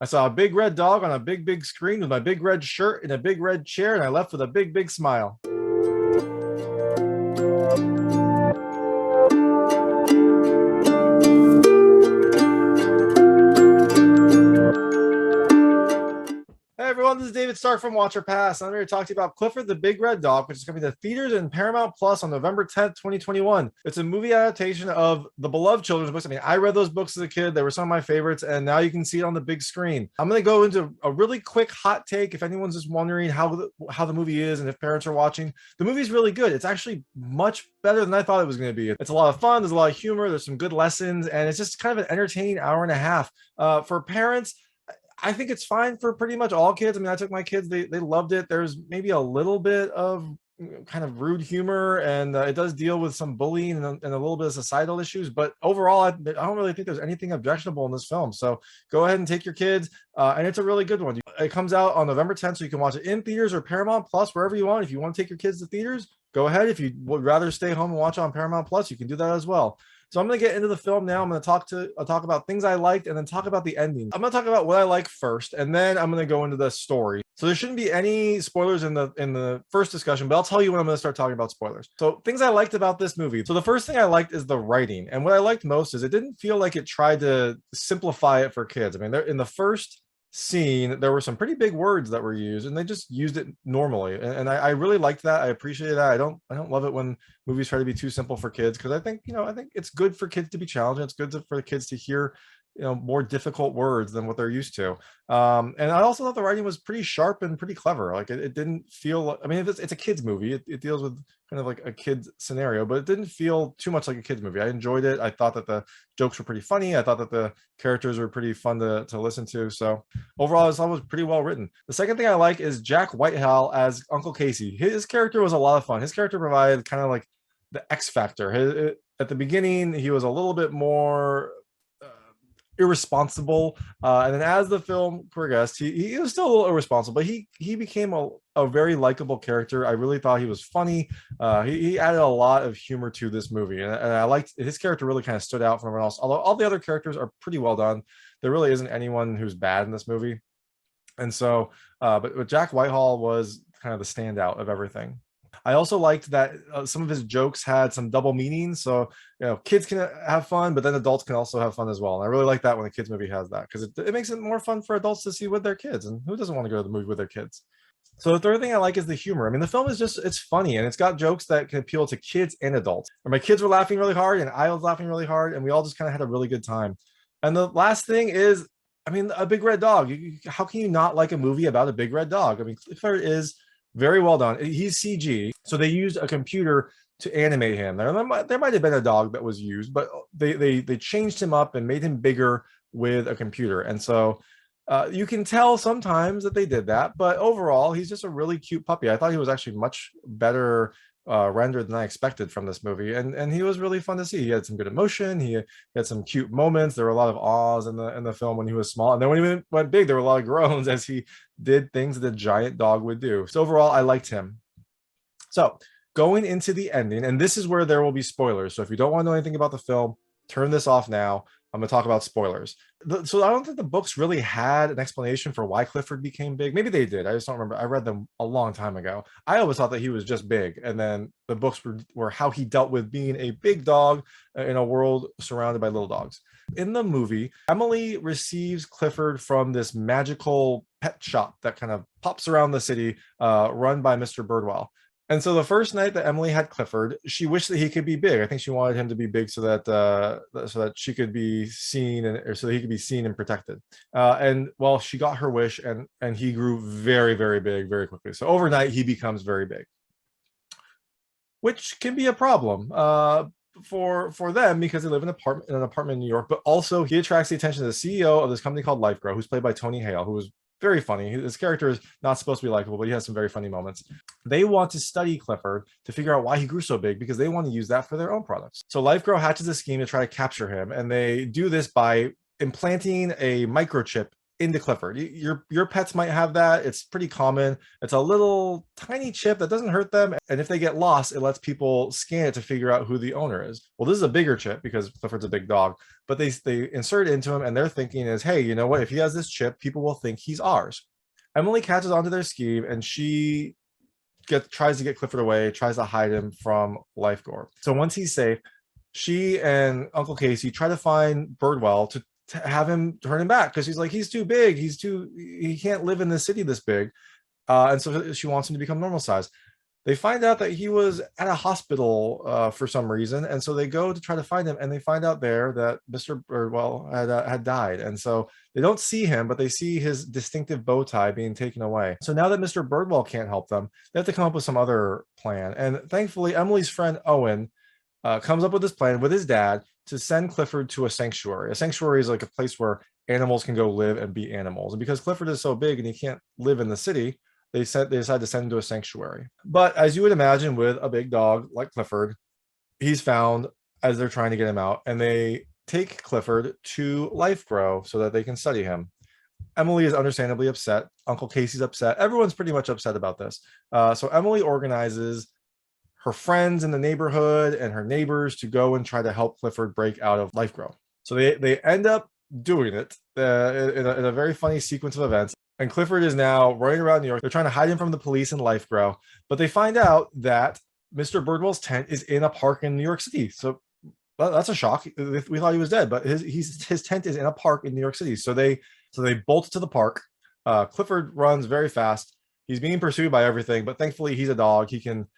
I saw a big red dog on a big screen with my big red shirt in a big red chair, and I left with a big smile. Hey everyone, this is David Stark from Watcher Pass. I'm here to talk to you about Clifford the Big Red Dog, which is coming to theaters and Paramount Plus on November 10th, 2021. It's a movie adaptation of the beloved children's books. I mean, I read those books as a kid. They were some of my favorites, and now you can see it on the big screen. I'm going to go into a really quick hot take if anyone's just wondering how the movie is and if parents are watching. The movie's really good. It's actually much better than I thought it was going to be. It's a lot of fun. There's a lot of humor. There's some good lessons, and it's just kind of an entertaining hour and a half. For parents, I think it's fine for pretty much all kids. I mean, I took my kids, they loved it. There's maybe a little bit of kind of rude humor, and it does deal with some bullying and a little bit of societal issues. But overall, I don't really think there's anything objectionable in this film. So go ahead and take your kids, and it's a really good one. It comes out on November 10th, so you can watch it in theaters or Paramount Plus, wherever you want. If you want to take your kids to theaters, go ahead. If you would rather stay home and watch it on Paramount Plus, you can do that as well. So I'm going to get into the film now. I'm going to talk about things I liked and then talk about the ending. I'm going to talk about what I like first, and then I'm going to go into the story. So there shouldn't be any spoilers in the first discussion, but I'll tell you when I'm going to start talking about spoilers. So things I liked about this movie. So the first thing I liked is the writing. And what I liked most is it didn't feel like it tried to simplify it for kids. I mean, in the first scene there were some pretty big words that were used, and they just used it normally, and I really liked that. I appreciate that. I don't love it when movies try to be too simple for kids, because I think it's good for kids to be challenged. It's good for the kids to hear more difficult words than what they're used to. And I also thought the writing was pretty sharp and pretty clever. Like it didn't feel, I mean, it's a kids movie. It deals with kind of like a kid's scenario, but it didn't feel too much like a kids movie. I enjoyed it. I thought that the jokes were pretty funny. I thought that the characters were pretty fun to listen to. So overall, I thought it was pretty well written. The second thing I like is Jack Whitehall as Uncle Casey. His character was a lot of fun. His character provided kind of like the X factor. At the beginning, he was a little bit more irresponsible, and then as the film progressed, he was still a little irresponsible, but he became a very likable character. I really thought he was funny. He added a lot of humor to this movie, and I liked his character. Really kind of stood out from everyone else, although all the other characters are pretty well done. There really isn't anyone who's bad in this movie. And so but Jack Whitehall was kind of the standout of everything. I also liked that some of his jokes had some double meanings. So, kids can have fun, but then adults can also have fun as well. And I really like that when a kids movie has that, because it makes it more fun for adults to see with their kids. And who doesn't want to go to the movie with their kids? So the third thing I like is the humor. I mean, the film is it's funny, and it's got jokes that can appeal to kids and adults. And my kids were laughing really hard, and I was laughing really hard, and we all just kind of had a really good time. And the last thing is, I mean, a big red dog. How can you not like a movie about a big red dog? I mean, Clifford is very well done. He's CG, so they used a computer to animate him. There might have been a dog that was used, but they changed him up and made him bigger with a computer. And so you can tell sometimes that they did that, but overall, he's just a really cute puppy. I thought he was actually much better rendered than I expected from this movie, and he was really fun to see. He had some good emotion. He had some cute moments. There were a lot of ahs in the film when he was small, and then when he went big, there were a lot of groans as he did things that a giant dog would do. So overall, I liked him. So going into the ending, and this is where there will be spoilers. So if you don't want to know anything about the film, turn this off now. I'm going to talk about spoilers. So I don't think the books really had an explanation for why Clifford became big. Maybe they did. I just don't remember. I read them a long time ago. I always thought that he was just big. And then the books were how he dealt with being a big dog in a world surrounded by little dogs. In the movie, Emily receives Clifford from this magical pet shop that kind of pops around the city, run by Mr. Bridwell. And so the first night that Emily had Clifford, she wished that he could be big. I think she wanted him to be big so that she could be seen, or so that he could be seen and protected. And well, she got her wish, and he grew very, very big very quickly. So overnight, he becomes very big, which can be a problem for them, because they live in an apartment in New York. But also, he attracts the attention of the CEO of this company called LifeGrow, who's played by Tony Hale, who was very funny. His character is not supposed to be likable, but he has some very funny moments. They want to study Clifford to figure out why he grew so big, because they want to use that for their own products. So LifeGrow hatches a scheme to try to capture him, and they do this by implanting a microchip into Clifford. Your pets might have that. It's pretty common. It's a little tiny chip that doesn't hurt them, and if they get lost, it lets people scan it to figure out who the owner is. Well, this is a bigger chip because Clifford's a big dog, but they insert it into him, and their thinking is, hey, you know what? If he has this chip, people will think he's ours. Emily catches onto their scheme, and she tries to get Clifford away, tries to hide him from Lifegore. So once he's safe, she and Uncle Casey try to find Bridwell to have him turn him back because she's like, he's too big, he can't live in the city this big, and so she wants him to become normal size. They find out that he was at a hospital for some reason, and so they go to try to find him, and they find out there that Mr. Bridwell had died, and so they don't see him, but they see his distinctive bow tie being taken away. So now that Mr. Bridwell can't help them, they have to come up with some other plan, and thankfully Emily's friend Owen comes up with this plan with his dad to send Clifford to a sanctuary. A sanctuary is like a place where animals can go live and be animals. And because Clifford is so big and he can't live in the city, they decided to send him to a sanctuary. But as you would imagine with a big dog like Clifford, he's found as they're trying to get him out, and they take Clifford to Lifegrow so that they can study him. Emily is understandably upset. Uncle Casey's upset. Everyone's pretty much upset about this. So Emily organizes her friends in the neighborhood and her neighbors to go and try to help Clifford break out of Lifegrow. So they end up doing it in a very funny sequence of events. And Clifford is now running around New York. They're trying to hide him from the police in Lifegrow, but they find out that Mr. Bridwell's tent is in a park in New York City. So that's a shock. We thought he was dead, but his tent is in a park in New York City. So they bolt to the park. Clifford runs very fast. He's being pursued by everything, but thankfully he's a dog. He can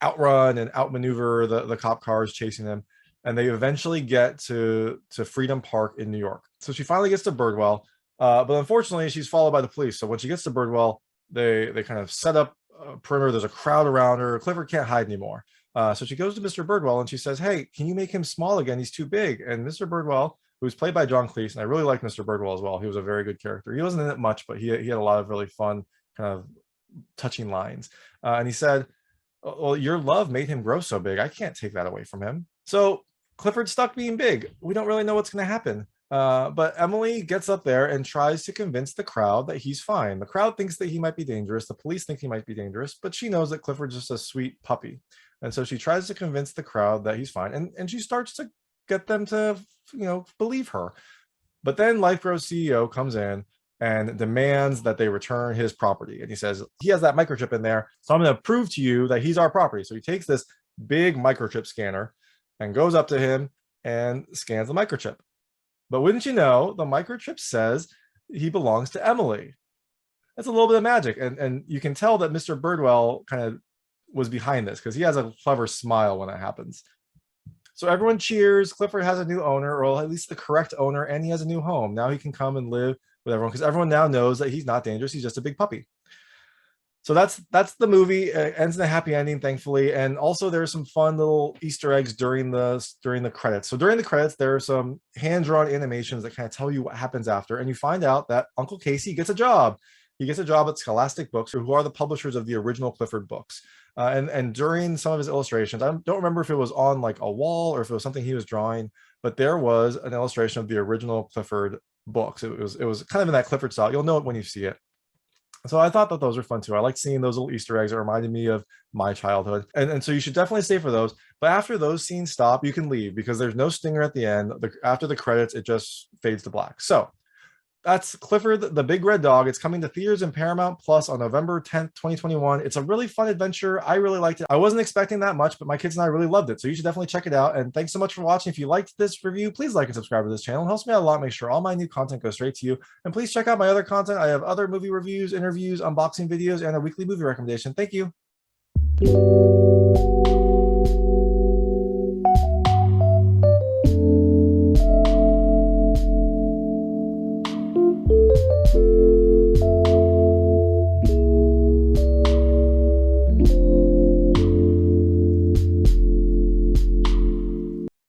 outrun and outmaneuver the cop cars chasing him, and they eventually get to Freedom Park in New York. So she finally gets to Bridwell, but unfortunately she's followed by the police. So when she gets to Bridwell, they kind of set up a perimeter. There's a crowd around her. Clifford can't hide anymore. So she goes to Mr. Bridwell and she says, hey, can you make him small again? He's too big. And Mr. Bridwell, who's played by John Cleese, and I really like Mr. Bridwell as well. He was a very good character. He wasn't in it much, but he had a lot of really fun, kind of touching lines. And he said, well, your love made him grow so big. I can't take that away from him. So Clifford's stuck being big. We don't really know what's going to happen. But Emily gets up there and tries to convince the crowd that he's fine. The crowd thinks that he might be dangerous. The police think he might be dangerous, but she knows that Clifford's just a sweet puppy. And so she tries to convince the crowd that he's fine. And she starts to get them to, believe her. But then Lifegrow's CEO comes in and demands that they return his property. And he says, he has that microchip in there, so I'm going to prove to you that he's our property. So he takes this big microchip scanner and goes up to him and scans the microchip. But wouldn't you know, the microchip says he belongs to Emily. That's a little bit of magic. And you can tell that Mr. Bridwell kind of was behind this because he has a clever smile when that happens. So everyone cheers. Clifford has a new owner, or at least the correct owner, and he has a new home. Now he can come and live with everyone because everyone now knows that he's not dangerous. He's just a big puppy. So that's the movie. It ends in a happy ending, thankfully. And also there's some fun little Easter eggs during the credits. So during the credits, there are some hand-drawn animations that kind of tell you what happens after. And you find out that Uncle Casey gets a job. He gets a job at Scholastic Books, who are the publishers of the original Clifford books. And during some of his illustrations, I don't remember if it was on like a wall or if it was something he was drawing, but there was an illustration of the original Clifford books. It was kind of in that Clifford style. You'll know it when you see it. So I thought that those were fun too. I like seeing those little Easter eggs. It reminded me of my childhood. And so you should definitely stay for those. But after those scenes stop, you can leave because there's no stinger at the end. After the credits, it just fades to black. So that's Clifford the Big Red Dog. It's coming to theaters and Paramount Plus on November 10th, 2021. It's a really fun adventure. I really liked it. I wasn't expecting that much, but my kids and I really loved it. So you should definitely check it out. And thanks so much for watching. If you liked this review, please like and subscribe to this channel. It helps me out a lot. Make sure all my new content goes straight to you. And please check out my other content. I have other movie reviews, interviews, unboxing videos, and a weekly movie recommendation. Thank you.